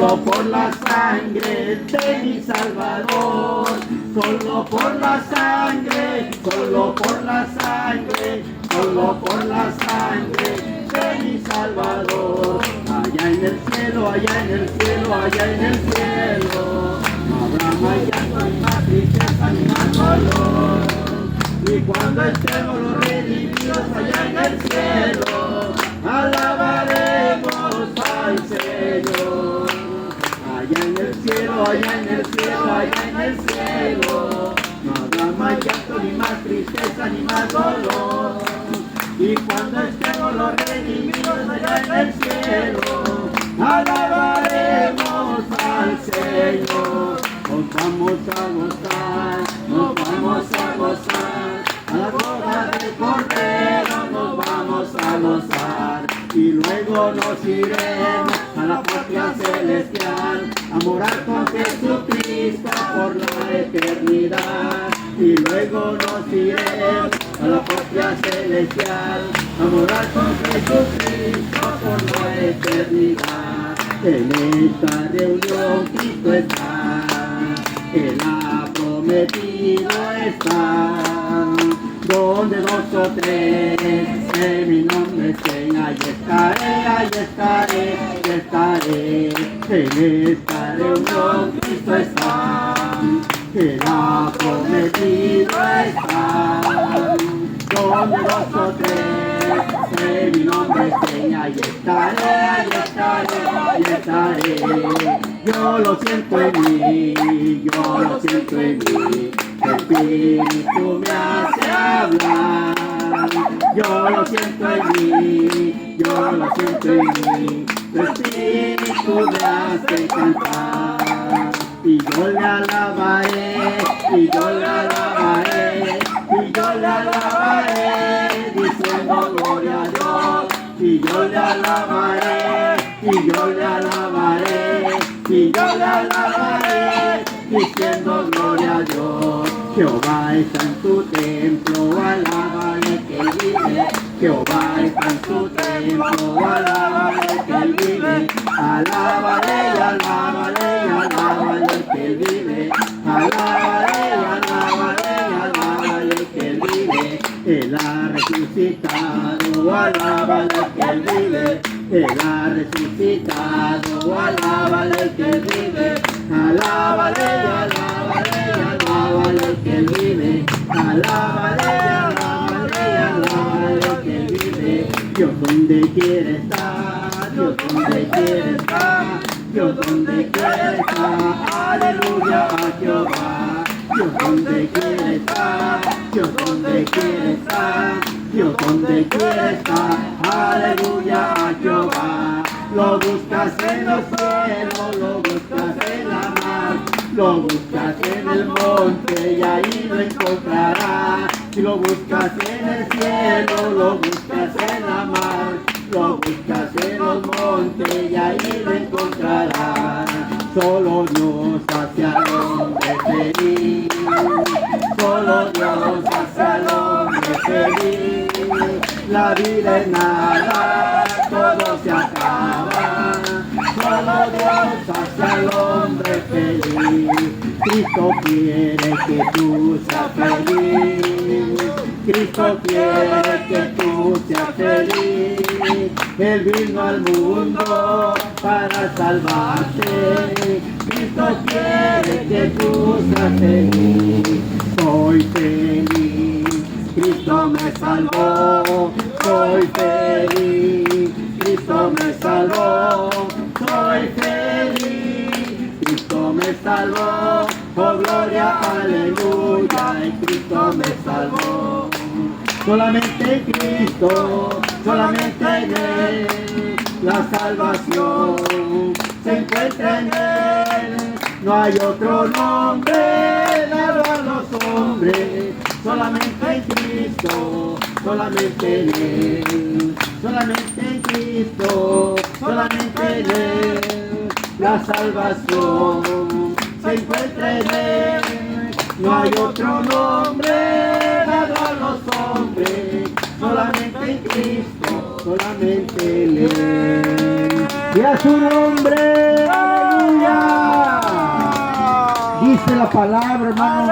solo por la sangre de mi Salvador, solo por la sangre, solo por la sangre, solo por la sangre de mi Salvador. Allá en el cielo, allá en el cielo, allá en el cielo, no habrá más llanto, ni más tristeza, ni más dolor. Y cuando estemos los redimidos allá en el cielo, alabaremos al Señor. Allá en el cielo, allá en el cielo, allá en el cielo, no habrá más llanto, ni más tristeza, ni más dolor. Y cuando estemos los redimidos allá en el cielo, alabaremos al Señor. Nos vamos a gozar, nos vamos a gozar, a la boda del Cordero nos vamos a gozar. Y luego nos iremos a la patria celestial, a morar con Jesucristo por la eternidad. Y luego nos iremos a la patria celestial, a morar con Jesucristo por la eternidad. En esta reunión Cristo está, Él ha prometido estar. Donde dos o tres en mi nombre estén, ahí estaré, ahí estaré, ahí estaré. En esta reunión Cristo está, Él ha prometido estar. Donde dos o tres en mi nombre estén, ahí estaré, ahí estaré, ahí estaré. Yo lo siento en mí, yo lo siento en mí, el Espíritu me hace hablar. Yo lo siento en mí, yo lo siento en mí, el Espíritu me hace cantar. Y yo le alabaré, y yo le alabaré, y yo le alabaré, diciendo gloria a Dios. Y yo le alabaré, y yo le alabaré, y yo le alabaré, diciendo gloria a Dios. Jehová está en tu templo, alábale que Él vive. Jehová está en tu templo, alábale que Él vive. Alábale, alábale, alábale que Él vive. Alábale, alábale, alábale que Él vive. Él ha resucitado, alábale que Él vive. Él ha resucitado, alábale que Él vive. Alábale, alábale, alábale que Él vive. Alábale, alábale, alábale que Él vive. Dios donde quiere estar, Dios donde quiere estar, Dios donde quiere estar. Aleluya a Jehová. Dios donde quiere estar, Dios donde quiere estar, Dios donde quiere estar. Aleluya a Jehová. Lo buscas en los cielos, lo buscas en la mar, lo buscas en el monte y ahí lo encontrarás. Si lo buscas en el cielo, lo buscas en la mar, lo buscas en los montes y ahí lo encontrarás. Solo Dios hace al hombre feliz, solo Dios hace al hombre feliz. La vida es nada, todo se acaba, solo Dios hace al hombre feliz. Cristo quiere que tú seas feliz, Cristo quiere que tú seas feliz. Él vino al mundo para salvarte, Cristo quiere que tú seas feliz. Soy feliz, Cristo me salvó, soy feliz, Cristo me salvó, soy feliz, Cristo me salvó, oh gloria, aleluya, y Cristo me salvó. Solamente en Cristo, solamente en Él, la salvación se encuentra en Él. No hay otro nombre dado a los hombres, solamente en Cristo, solamente en Él, solamente en Cristo, solamente en Él. La salvación se encuentra en Él. No hay otro nombre dado a los hombres, solamente en Cristo, solamente en Él. Y a su nombre. Dice la palabra, hermano,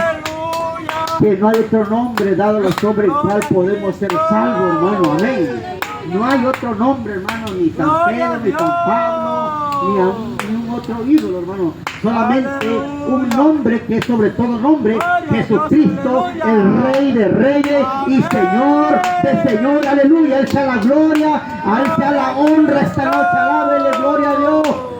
que no hay otro nombre dado a los hombres el cual podemos ser salvos, hermano. Amén. No hay otro nombre, hermano, ni San Pedro, ni San Pablo, ni un otro ídolo, hermano. Solamente un nombre que es sobre todo nombre, Jesucristo, el Rey de Reyes y Señor de Señor. Aleluya. Él sea la gloria, a Él sea la honra esta noche. Alábele, gloria a Dios.